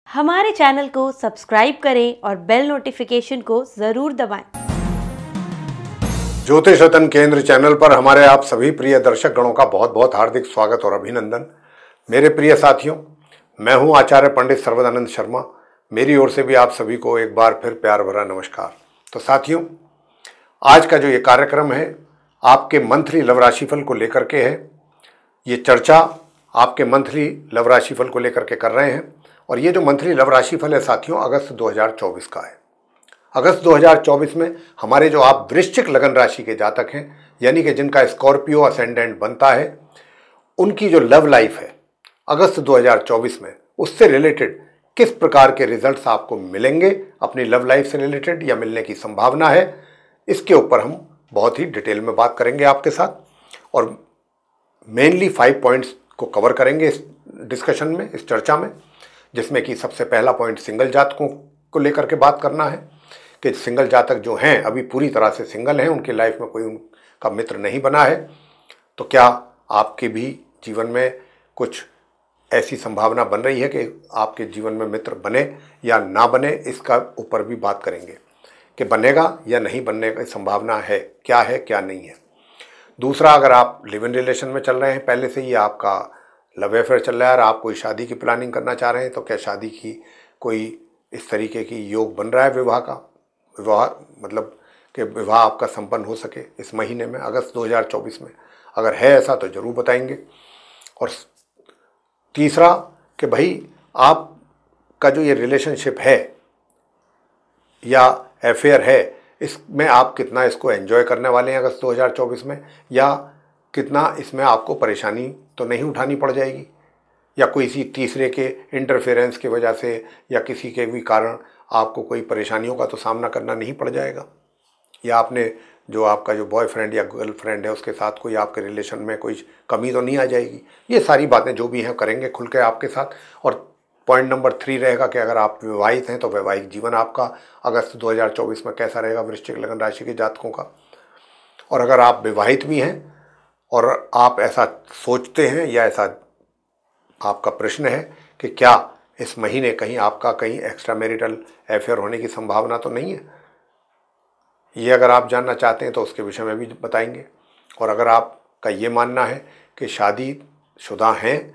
हमारे चैनल को सब्सक्राइब करें और बेल नोटिफिकेशन को जरूर दबाएं। ज्योतिष रतन केंद्र चैनल पर हमारे आप सभी प्रिय दर्शक गणों का बहुत बहुत हार्दिक स्वागत और अभिनंदन। मेरे प्रिय साथियों, मैं हूं आचार्य पंडित सर्वदानंद शर्मा। मेरी ओर से भी आप सभी को एक बार फिर प्यार भरा नमस्कार। तो साथियों, आज का जो ये कार्यक्रम है आपके मंथली लव राशिफल को लेकर के है। ये चर्चा आपके मंथली लव राशिफल को लेकर के कर रहे हैं और ये जो मंथली लव राशिफल है साथियों, अगस्त 2024 का है। अगस्त 2024 में हमारे जो आप वृश्चिक लगन राशि के जातक हैं, यानी कि जिनका स्कॉर्पियो असेंडेंट बनता है, उनकी जो लव लाइफ है अगस्त 2024 में, उससे रिलेटेड किस प्रकार के रिजल्ट्स आपको मिलेंगे, अपनी लव लाइफ से रिलेटेड या मिलने की संभावना है, इसके ऊपर हम बहुत ही डिटेल में बात करेंगे आपके साथ और मेनली 5 पॉइंट्स को कवर करेंगे इस डिस्कशन में, इस चर्चा में, जिसमें कि सबसे पहला पॉइंट सिंगल जातकों को लेकर के बात करना है कि सिंगल जातक जो हैं, अभी पूरी तरह से सिंगल हैं, उनकी लाइफ में कोई उनका मित्र नहीं बना है, तो क्या आपके भी जीवन में कुछ ऐसी संभावना बन रही है कि आपके जीवन में मित्र बने या ना बने, इसका ऊपर भी बात करेंगे कि बनेगा या नहीं बनने की संभावना है क्या नहीं है। दूसरा, अगर आप लिव इन रिलेशन में चल रहे हैं, पहले से ही आपका लव अफेयर चल रहा है और आप कोई शादी की प्लानिंग करना चाह रहे हैं, तो क्या शादी की कोई इस तरीके की योग बन रहा है, विवाह मतलब कि विवाह आपका संपन्न हो सके इस महीने में, अगस्त 2024 में? अगर है ऐसा तो ज़रूर बताएंगे। और तीसरा कि भाई आपका जो ये रिलेशनशिप है या अफेयर है, इसमें आप कितना इसको एंजॉय करने वाले हैं अगस्त 2024 में, या कितना इसमें आपको परेशानी तो नहीं उठानी पड़ जाएगी, या किसी तीसरे के इंटरफेरेंस की वजह से या किसी के भी कारण आपको कोई परेशानियों का तो सामना करना नहीं पड़ जाएगा, या आपने जो आपका जो बॉयफ्रेंड या गर्लफ्रेंड है उसके साथ कोई आपके रिलेशन में कोई कमी तो नहीं आ जाएगी। ये सारी बातें जो भी हैं करेंगे खुल के आपके साथ। और पॉइंट नंबर 3 रहेगा कि अगर आप विवाहित हैं तो वैवाहिक जीवन आपका अगस्त 2024 में कैसा रहेगा वृश्चिक लगन राशि के जातकों का। और अगर आप विवाहित भी हैं और आप ऐसा सोचते हैं या ऐसा आपका प्रश्न है कि क्या इस महीने कहीं आपका कहीं एक्स्ट्रा मैरिटल अफेयर होने की संभावना तो नहीं है, ये अगर आप जानना चाहते हैं तो उसके विषय में भी बताएंगे। और अगर आपका ये मानना है कि शादीशुदा हैं,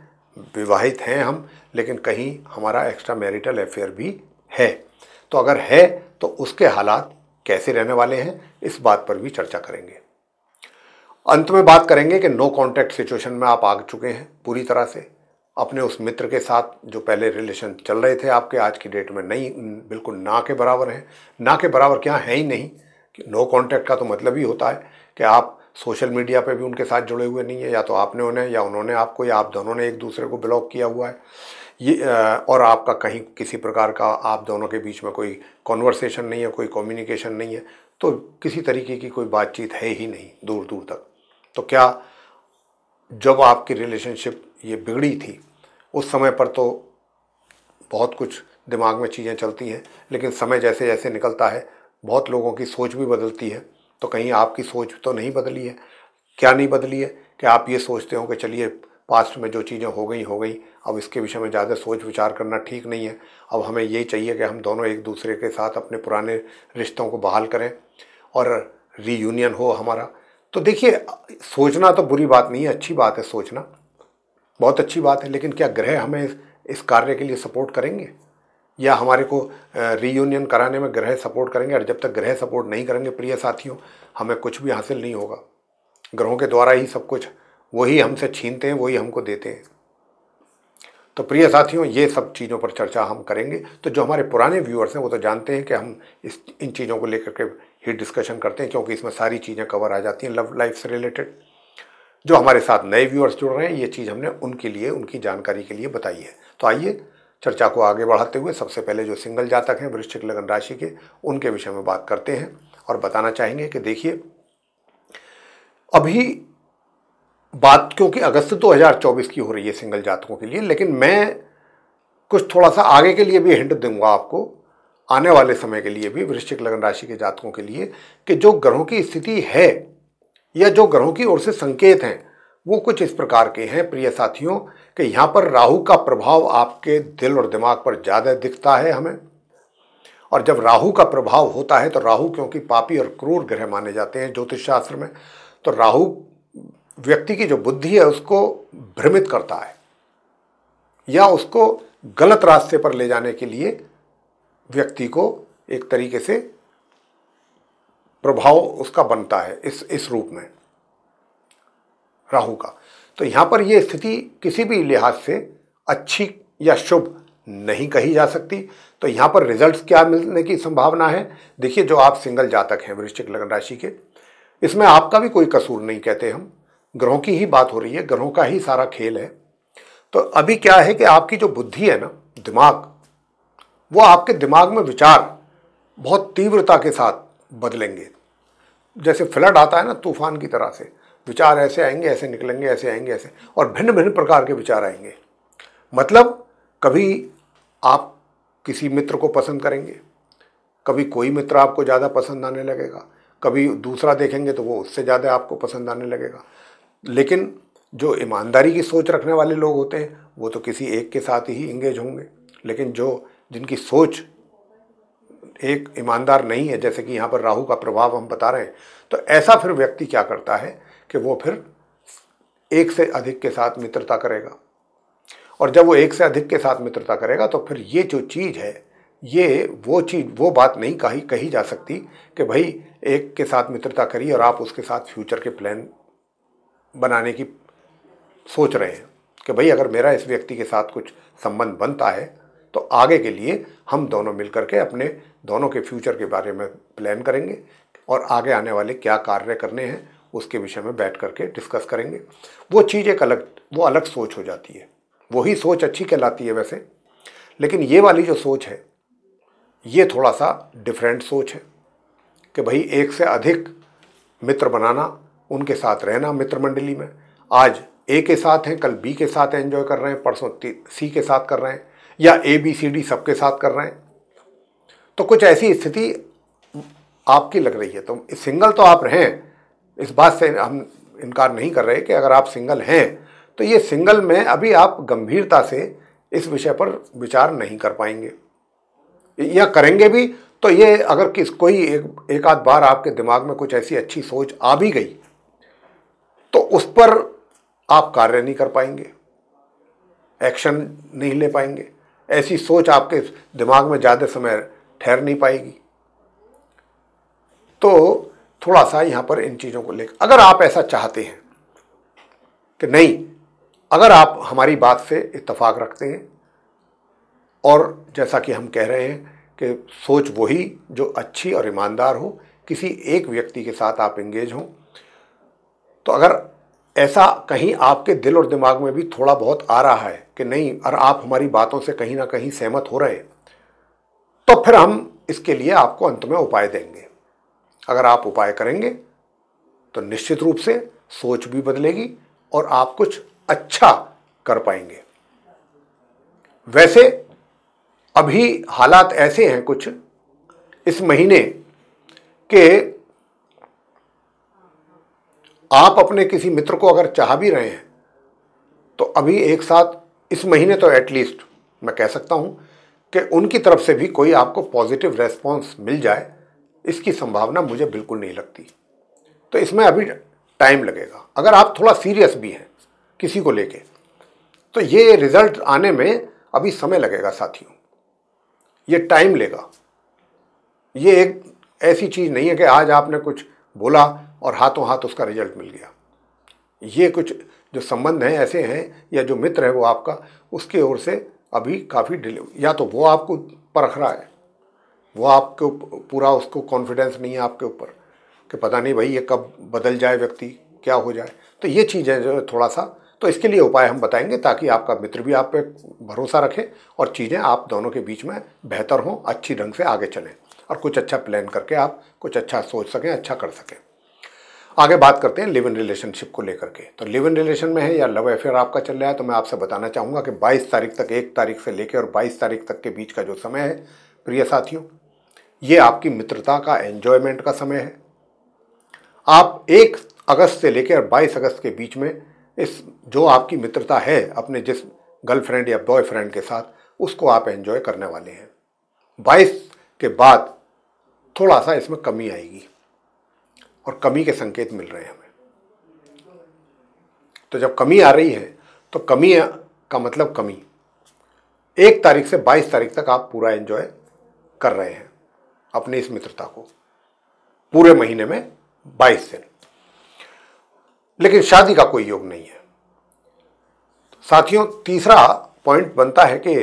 विवाहित हैं हम, लेकिन कहीं हमारा एक्स्ट्रा मैरिटल अफेयर भी है, तो अगर है तो उसके हालात कैसे रहने वाले हैं, इस बात पर भी चर्चा करेंगे। अंत में बात करेंगे कि नो कॉन्टैक्ट सिचुएशन में आप आ चुके हैं पूरी तरह से अपने उस मित्र के साथ जो पहले रिलेशन चल रहे थे आपके, आज की डेट में नहीं, बिल्कुल ना के बराबर हैं। ना के बराबर क्या है ही नहीं। नो कॉन्टैक्ट का तो मतलब ही होता है कि आप सोशल मीडिया पे भी उनके साथ जुड़े हुए नहीं है, या तो आपने उन्हें या उन्होंने आपको, या आप दोनों ने एक दूसरे को ब्लॉक किया हुआ है ये, और आपका कहीं किसी प्रकार का आप दोनों के बीच में कोई कॉन्वर्सेशन नहीं है, कोई कम्युनिकेशन नहीं है, तो किसी तरीके की कोई बातचीत है ही नहीं दूर दूर तक। तो क्या जब आपकी रिलेशनशिप ये बिगड़ी थी उस समय पर तो बहुत कुछ दिमाग में चीज़ें चलती हैं, लेकिन समय जैसे जैसे निकलता है बहुत लोगों की सोच भी बदलती है। तो कहीं आपकी सोच तो नहीं बदली है? क्या नहीं बदली है कि आप ये सोचते हो कि चलिए पास्ट में जो चीज़ें हो गई, अब इसके विषय में ज़्यादा सोच विचार करना ठीक नहीं है, अब हमें यही चाहिए कि हम दोनों एक दूसरे के साथ अपने पुराने रिश्तों को बहाल करें और रीयूनियन हो हमारा। तो देखिए, सोचना तो बुरी बात नहीं है, अच्छी बात है, सोचना बहुत अच्छी बात है, लेकिन क्या ग्रह हमें इस कार्य के लिए सपोर्ट करेंगे या हमारे को रीयूनियन कराने में ग्रह सपोर्ट करेंगे? और जब तक ग्रह सपोर्ट नहीं करेंगे प्रिय साथियों, हमें कुछ भी हासिल नहीं होगा। ग्रहों के द्वारा ही सब कुछ, वही हमसे छीनते हैं, वही हमको देते हैं। तो प्रिय साथियों, ये सब चीज़ों पर चर्चा हम करेंगे। तो जो हमारे पुराने व्यूअर्स हैं वो तो जानते हैं कि हम इन चीज़ों को लेकर के ही डिस्कशन करते हैं, क्योंकि इसमें सारी चीज़ें कवर आ जाती हैं लव लाइफ से रिलेटेड। जो हमारे साथ नए व्यूअर्स जुड़ रहे हैं, ये चीज़ हमने उनके लिए, उनकी जानकारी के लिए बताई है। तो आइए चर्चा को आगे बढ़ाते हुए सबसे पहले जो सिंगल जातक हैं वृश्चिक लगन राशि के, उनके विषय में बात करते हैं और बताना चाहेंगे कि देखिए, अभी बात क्योंकि अगस्त 2024 की हो रही है सिंगल जातकों के लिए, लेकिन मैं कुछ थोड़ा सा आगे के लिए भी हिंट दूंगा आपको, आने वाले समय के लिए भी वृश्चिक लगन राशि के जातकों के लिए, कि जो ग्रहों की स्थिति है या जो ग्रहों की ओर से संकेत हैं वो कुछ इस प्रकार के हैं प्रिय साथियों कि यहाँ पर राहु का प्रभाव आपके दिल और दिमाग पर ज़्यादा दिखता है हमें। और जब राहु का प्रभाव होता है तो राहु क्योंकि पापी और क्रूर ग्रह माने जाते हैं ज्योतिष शास्त्र में, तो राहु व्यक्ति की जो बुद्धि है उसको भ्रमित करता है या उसको गलत रास्ते पर ले जाने के लिए व्यक्ति को एक तरीके से प्रभाव उसका बनता है इस रूप में राहु का। तो यहाँ पर यह स्थिति किसी भी लिहाज से अच्छी या शुभ नहीं कही जा सकती। तो यहाँ पर रिजल्ट्स क्या मिलने की संभावना है? देखिए, जो आप सिंगल जातक हैं वृश्चिक लग्न राशि के, इसमें आपका भी कोई कसूर नहीं कहते हम, ग्रहों की ही बात हो रही है, ग्रहों का ही सारा खेल है। तो अभी क्या है कि आपकी जो बुद्धि है ना, दिमाग, वो आपके दिमाग में विचार बहुत तीव्रता के साथ बदलेंगे। जैसे फ्लड आता है ना तूफान की तरह से, विचार ऐसे आएंगे, ऐसे निकलेंगे, ऐसे आएंगे, ऐसे, और भिन्न भिन्न प्रकार के विचार आएंगे। मतलब कभी आप किसी मित्र को पसंद करेंगे, कभी कोई मित्र आपको ज़्यादा पसंद आने लगेगा, कभी दूसरा देखेंगे तो वो उससे ज़्यादा आपको पसंद आने लगेगा। लेकिन जो ईमानदारी की सोच रखने वाले लोग होते हैं वो तो किसी एक के साथ ही इंगेज होंगे। लेकिन जिनकी सोच एक ईमानदार नहीं है, जैसे कि यहाँ पर राहु का प्रभाव हम बता रहे हैं, तो ऐसा फिर व्यक्ति क्या करता है कि वो फिर एक से अधिक के साथ मित्रता करेगा। और जब वो एक से अधिक के साथ मित्रता करेगा तो फिर ये जो चीज़ है, ये वो बात नहीं कही जा सकती कि भाई एक के साथ मित्रता करी और आप उसके साथ फ्यूचर के प्लान बनाने की सोच रहे हैं कि भाई अगर मेरा इस व्यक्ति के साथ कुछ संबंध बनता है तो आगे के लिए हम दोनों मिलकर के अपने दोनों के फ्यूचर के बारे में प्लान करेंगे और आगे आने वाले क्या कार्य करने हैं उसके विषय में बैठ करके डिस्कस करेंगे। वो चीज़ एक अलग सोच हो जाती है। वही सोच अच्छी कहलाती है वैसे, लेकिन ये वाली जो सोच है ये थोड़ा सा डिफरेंट सोच है कि भाई एक से अधिक मित्र बनाना, उनके साथ रहना मित्र मंडली में। आज ए के साथ हैं, कल बी के साथ एंजॉय कर रहे हैं, परसों सी के साथ कर रहे हैं, या ABCD सबके साथ कर रहे हैं। तो कुछ ऐसी स्थिति आपकी लग रही है। तो सिंगल तो आप हैं, इस बात से हम इनकार नहीं कर रहे कि अगर आप सिंगल हैं तो ये सिंगल में अभी आप गंभीरता से इस विषय पर विचार नहीं कर पाएंगे, या करेंगे भी तो ये अगर कोई एक आध बार आपके दिमाग में कुछ ऐसी अच्छी सोच आ भी गई तो उस पर आप कार्य नहीं कर पाएंगे, एक्शन नहीं ले पाएंगे। ऐसी सोच आपके दिमाग में ज़्यादा समय ठहर नहीं पाएगी। तो थोड़ा सा यहाँ पर इन चीज़ों को लेकर, अगर आप ऐसा चाहते हैं कि नहीं, अगर आप हमारी बात से इत्तेफाक रखते हैं और जैसा कि हम कह रहे हैं कि सोच वही जो अच्छी और ईमानदार हो, किसी एक व्यक्ति के साथ आप एंगेज हों, तो अगर ऐसा कहीं आपके दिल और दिमाग में भी थोड़ा बहुत आ रहा है कि नहीं, और आप हमारी बातों से कहीं ना कहीं सहमत हो रहे हैं, तो फिर हम इसके लिए आपको अंत में उपाय देंगे। अगर आप उपाय करेंगे तो निश्चित रूप से सोच भी बदलेगी और आप कुछ अच्छा कर पाएंगे। वैसे अभी हालात ऐसे हैं कुछ इस महीने के, आप अपने किसी मित्र को अगर चाह भी रहे हैं तो अभी एक साथ इस महीने तो एटलीस्ट मैं कह सकता हूं कि उनकी तरफ से भी कोई आपको पॉजिटिव रेस्पॉन्स मिल जाए, इसकी संभावना मुझे बिल्कुल नहीं लगती। तो इसमें अभी टाइम लगेगा। अगर आप थोड़ा सीरियस भी हैं किसी को लेके तो ये रिजल्ट आने में अभी समय लगेगा साथियों, ये टाइम लेगा। ये एक ऐसी चीज़ नहीं है कि आज आपने कुछ बोला और हाथों हाथ उसका रिजल्ट मिल गया। ये कुछ जो संबंध हैं ऐसे हैं, या जो मित्र है वो आपका, उसके ओर से अभी काफ़ी डिले, या तो वो आपको परख रहा है, वो आपको पूरा उसको कॉन्फिडेंस नहीं है आपके ऊपर कि पता नहीं भाई ये कब बदल जाए, व्यक्ति क्या हो जाए। तो ये चीज़ है जो थोड़ा सा, तो इसके लिए उपाय हम बताएंगे ताकि आपका मित्र भी आप पे भरोसा रखे और चीज़ें आप दोनों के बीच में बेहतर हों, अच्छी ढंग से आगे चलें और कुछ अच्छा प्लान करके आप कुछ अच्छा सोच सकें, अच्छा कर सकें। आगे बात करते हैं लिव इन रिलेशनशिप को लेकर के। तो लिव इन रिलेशन में है या लव अफेयर आपका चल रहा है, तो मैं आपसे बताना चाहूँगा कि 22 तारीख तक, 1 तारीख से लेकर और 22 तारीख तक के बीच का जो समय है प्रिय साथियों, ये आपकी मित्रता का, एन्जॉयमेंट का समय है। आप 1 अगस्त से लेकर 22 अगस्त के बीच में इस जो आपकी मित्रता है अपने जिस गर्लफ्रेंड या बॉयफ्रेंड के साथ, उसको आप एंजॉय करने वाले हैं। 22 के बाद थोड़ा सा इसमें कमी आएगी और कमी के संकेत मिल रहे हैं हमें। तो जब कमी आ रही है तो कमी का मतलब कमी 1 तारीख से 22 तारीख तक आप पूरा एंजॉय कर रहे हैं अपनी इस मित्रता को, पूरे महीने में 22 दिन। लेकिन शादी का कोई योग नहीं है साथियों। तीसरा पॉइंट बनता है कि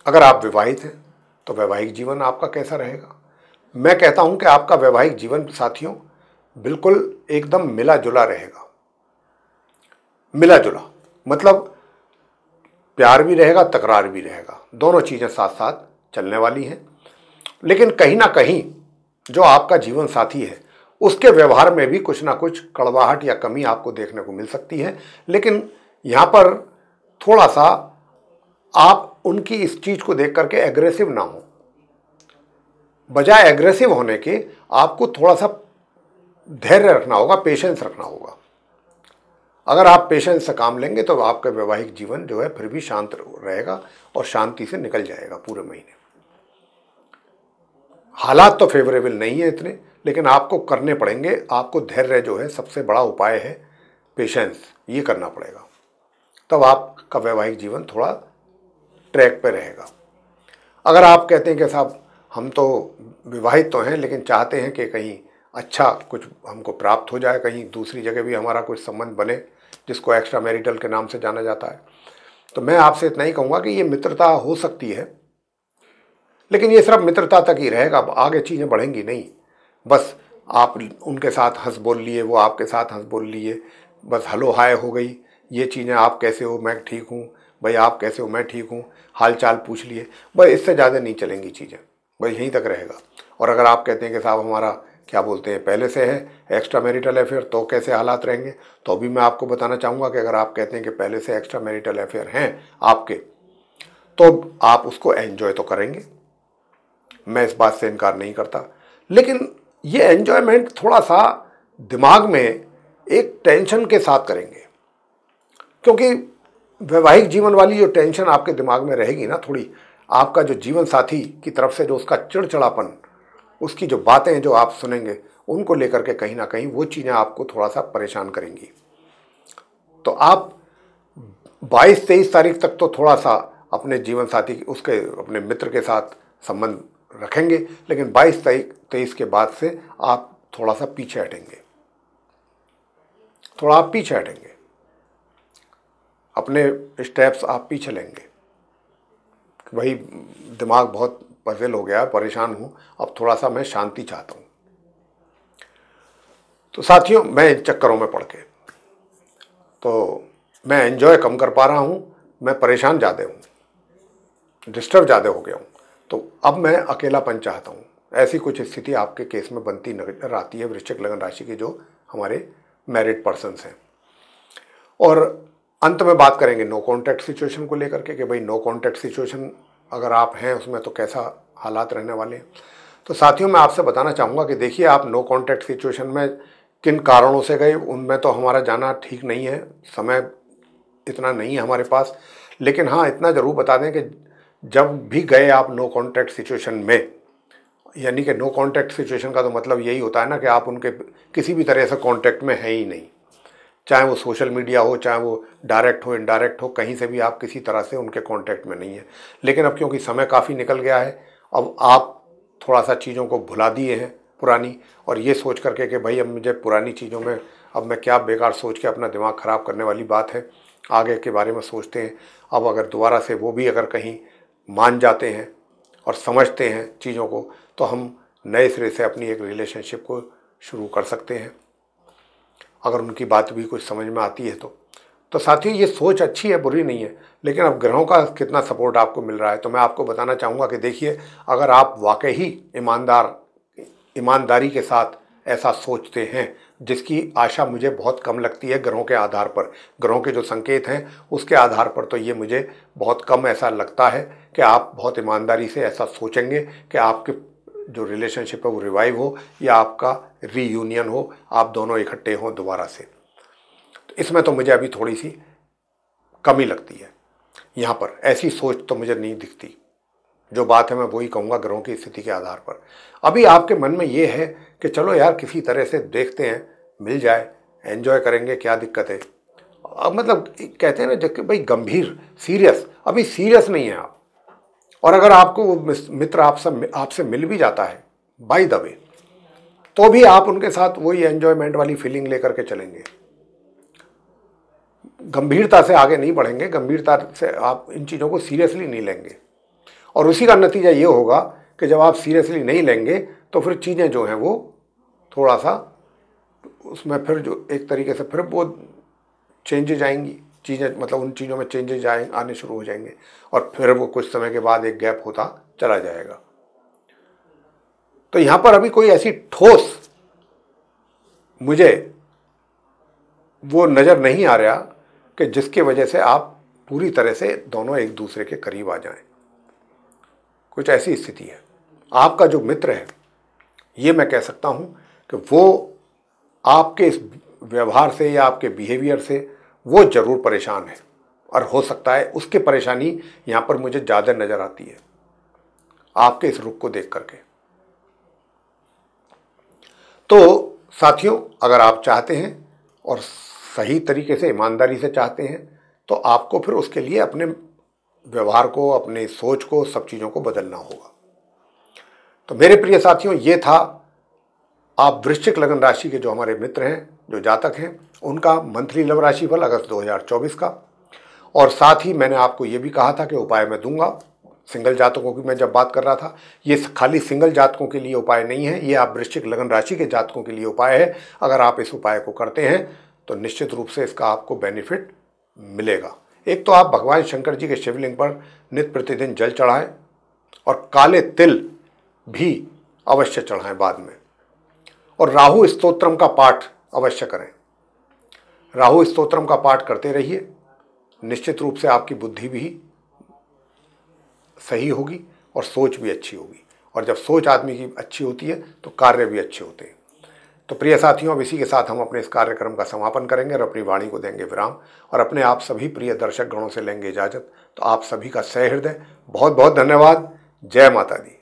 अगर आप विवाहित हैं तो वैवाहिक जीवन आपका कैसा रहेगा। मैं कहता हूं कि आपका वैवाहिक जीवन साथियों बिल्कुल एकदम मिला जुला रहेगा। मिला जुला मतलब प्यार भी रहेगा, तकरार भी रहेगा, दोनों चीजें साथ साथ चलने वाली हैं। लेकिन कहीं ना कहीं जो आपका जीवन साथी है उसके व्यवहार में भी कुछ ना कुछ कड़वाहट या कमी आपको देखने को मिल सकती है। लेकिन यहां पर थोड़ा सा आप उनकी इस चीज को देख करके एग्रेसिव ना हो। बजाय एग्रेसिव होने के आपको थोड़ा सा धैर्य रखना होगा, पेशेंस रखना होगा। अगर आप पेशेंस से काम लेंगे तो आपका वैवाहिक जीवन जो है फिर भी शांत रहेगा और शांति से निकल जाएगा पूरे महीने। हालात तो फेवरेबल नहीं है इतने, लेकिन आपको करने पड़ेंगे। आपको धैर्य जो है सबसे बड़ा उपाय है, पेशेंस, ये करना पड़ेगा। तब आपका वैवाहिक जीवन थोड़ा ट्रैक पे रहेगा। अगर आप कहते हैं कि साहब हम तो विवाहित तो हैं लेकिन चाहते हैं कि कहीं अच्छा कुछ हमको प्राप्त हो जाए, कहीं दूसरी जगह भी हमारा कुछ संबंध बने जिसको एक्स्ट्रा मैरिटल के नाम से जाना जाता है, तो मैं आपसे इतना ही कहूँगा कि ये मित्रता हो सकती है, लेकिन ये सिर्फ मित्रता तक ही रहेगा, आगे चीज़ें बढ़ेंगी नहीं। बस आप उनके साथ हंस बोल लिए, वो आपके साथ हंस बोल लिए, बस हलो हाय हो गई, ये चीज़ें आप कैसे हो, मैं ठीक हूँ, भाई आप कैसे हो, मैं ठीक हूँ, हाल चाल पूछ लिए, बस इससे ज़्यादा नहीं चलेंगी चीज़ें, बस यहीं तक रहेगा। और अगर आप कहते हैं कि साहब हमारा क्या बोलते हैं पहले से है एक्स्ट्रा मैरिटल अफेयर, तो कैसे हालात रहेंगे, तो अभी मैं आपको बताना चाहूँगा कि अगर आप कहते हैं कि पहले से एक्स्ट्रा मैरिटल अफेयर हैं आपके, तो आप उसको एंजॉय तो करेंगे, मैं इस बात से इनकार नहीं करता। लेकिन ये एंजॉयमेंट थोड़ा सा दिमाग में एक टेंशन के साथ करेंगे, क्योंकि वैवाहिक जीवन वाली जो टेंशन आपके दिमाग में रहेगी ना, थोड़ी आपका जो जीवन साथी की तरफ से जो उसका चिड़चिड़ापन, उसकी जो बातें जो आप सुनेंगे, उनको लेकर के कहीं ना कहीं वो चीज़ें आपको थोड़ा सा परेशान करेंगी। तो आप 22-23 तारीख तक तो थोड़ा सा अपने जीवन साथी उसके अपने मित्र के साथ संबंध रखेंगे, लेकिन 22-23 के बाद से आप थोड़ा सा पीछे हटेंगे, थोड़ा आप पीछे हटेंगे, अपने स्टेप्स आप पीछे लेंगे। वही दिमाग बहुत पजल हो गया, परेशान हूँ, अब थोड़ा सा मैं शांति चाहता हूँ। तो साथियों मैं इन चक्करों में पड़ के तो मैं एंजॉय कम कर पा रहा हूँ, मैं परेशान ज़्यादा हूँ, डिस्टर्ब ज़्यादा हो गया हूँ, तो अब मैं अकेलापन चाहता हूँ। ऐसी कुछ स्थिति आपके केस में बनती नजर आती है वृश्चिक लगन राशि के जो हमारे मैरिड पर्सन्स हैं। और अंत में बात करेंगे नो कॉन्टैक्ट सिचुएशन को लेकर के कि भाई नो कॉन्टैक्ट सिचुएशन अगर आप हैं उसमें तो कैसा हालात रहने वाले हैं। तो साथियों मैं आपसे बताना चाहूँगा कि देखिए आप नो कॉन्टैक्ट सिचुएशन में किन कारणों से गए, उनमें तो हमारा जाना ठीक नहीं है, समय इतना नहीं है हमारे पास। लेकिन हाँ इतना ज़रूर बता दें कि जब भी गए आप नो कॉन्टैक्ट सिचुएशन में, यानी कि नो कॉन्टैक्ट सिचुएशन का तो मतलब यही होता है ना कि आप उनके किसी भी तरह से कॉन्टैक्ट में हैं ही नहीं, चाहे वो सोशल मीडिया हो, चाहे वो डायरेक्ट हो इनडायरेक्ट हो, कहीं से भी आप किसी तरह से उनके कांटेक्ट में नहीं है। लेकिन अब क्योंकि समय काफ़ी निकल गया है, अब आप थोड़ा सा चीज़ों को भुला दिए हैं पुरानी, और ये सोच करके कि भाई अब मुझे पुरानी चीज़ों में अब मैं क्या बेकार सोच के अपना दिमाग ख़राब करने वाली बात है, आगे के बारे में सोचते हैं। अब अगर दोबारा से वो भी अगर कहीं मान जाते हैं और समझते हैं चीज़ों को, तो हम नए सिरे से अपनी एक रिलेशनशिप को शुरू कर सकते हैं, अगर उनकी बात भी कुछ समझ में आती है तो साथियों ये सोच अच्छी है, बुरी नहीं है। लेकिन अब ग्रहों का कितना सपोर्ट आपको मिल रहा है, तो मैं आपको बताना चाहूँगा कि देखिए अगर आप वाकई ही ईमानदारी के साथ ऐसा सोचते हैं, जिसकी आशा मुझे बहुत कम लगती है ग्रहों के आधार पर, ग्रहों के जो संकेत हैं उसके आधार पर, तो ये मुझे बहुत कम ऐसा लगता है कि आप बहुत ईमानदारी से ऐसा सोचेंगे कि आपके जो रिलेशनशिप है वो रिवाइव हो या आपका रीयूनियन हो, आप दोनों इकट्ठे हों दोबारा से। तो इसमें तो मुझे अभी थोड़ी सी कमी लगती है। यहाँ पर ऐसी सोच तो मुझे नहीं दिखती। जो बात है मैं वही कहूँगा ग्रहों की स्थिति के आधार पर। अभी आपके मन में ये है कि चलो यार किसी तरह से देखते हैं, मिल जाए, एंजॉय करेंगे, क्या दिक्कत है। मतलब कहते हैं ना जबकि भाई गंभीर, सीरियस, अभी सीरियस नहीं है आप। और अगर आपको वो मित्र आपसे मिल भी जाता है बाय द वे, तो भी आप उनके साथ वही एंजॉयमेंट वाली फीलिंग लेकर के चलेंगे, गंभीरता से आगे नहीं बढ़ेंगे, गंभीरता से आप इन चीज़ों को सीरियसली नहीं लेंगे। और उसी का नतीजा ये होगा कि जब आप सीरियसली नहीं लेंगे तो फिर चीज़ें जो हैं वो थोड़ा सा उसमें फिर जो एक तरीके से फिर वो चेंजेज आएंगी, चीज़ें मतलब उन चीज़ों में चेंजेज आने शुरू हो जाएंगे और फिर वो कुछ समय के बाद एक गैप होता चला जाएगा। तो यहाँ पर अभी कोई ऐसी ठोस मुझे वो नज़र नहीं आ रहा कि जिसके वजह से आप पूरी तरह से दोनों एक दूसरे के करीब आ जाएं। कुछ ऐसी स्थिति है। आपका जो मित्र है, ये मैं कह सकता हूँ कि वो आपके इस व्यवहार से या आपके बिहेवियर से वो ज़रूर परेशान है और हो सकता है उसकी परेशानी यहाँ पर मुझे ज़्यादा नज़र आती है आपके इस रुख को देख करके। तो साथियों, अगर आप चाहते हैं और सही तरीके से ईमानदारी से चाहते हैं तो आपको फिर उसके लिए अपने व्यवहार को, अपनी सोच को, सब चीज़ों को बदलना होगा। तो मेरे प्रिय साथियों, ये था आप वृश्चिक लगन राशि के जो हमारे मित्र हैं, जो जातक हैं, उनका मंथली लव राशिफल अगस्त 2024 का। और साथ ही मैंने आपको ये भी कहा था कि उपाय मैं दूंगा। सिंगल जातकों की मैं जब बात कर रहा था, ये खाली सिंगल जातकों के लिए उपाय नहीं है, ये आप वृश्चिक लगन राशि के जातकों के लिए उपाय है। अगर आप इस उपाय को करते हैं तो निश्चित रूप से इसका आपको बेनिफिट मिलेगा। एक तो आप भगवान शंकर जी के शिवलिंग पर नित्य प्रतिदिन जल चढ़ाएं और काले तिल भी अवश्य चढ़ाएं बाद में। और राहु स्तोत्रम का पाठ अवश्य करें। राहु स्तोत्रम का पाठ करते रहिए, निश्चित रूप से आपकी बुद्धि भी सही होगी और सोच भी अच्छी होगी। और जब सोच आदमी की अच्छी होती है तो कार्य भी अच्छे होते हैं। तो प्रिय साथियों, अब इसी के साथ हम अपने इस कार्यक्रम का समापन करेंगे और अपनी वाणी को देंगे विराम और अपने आप सभी प्रिय दर्शक गणों से लेंगे इजाजत। तो आप सभी का सहृदय बहुत बहुत धन्यवाद। जय माता दी।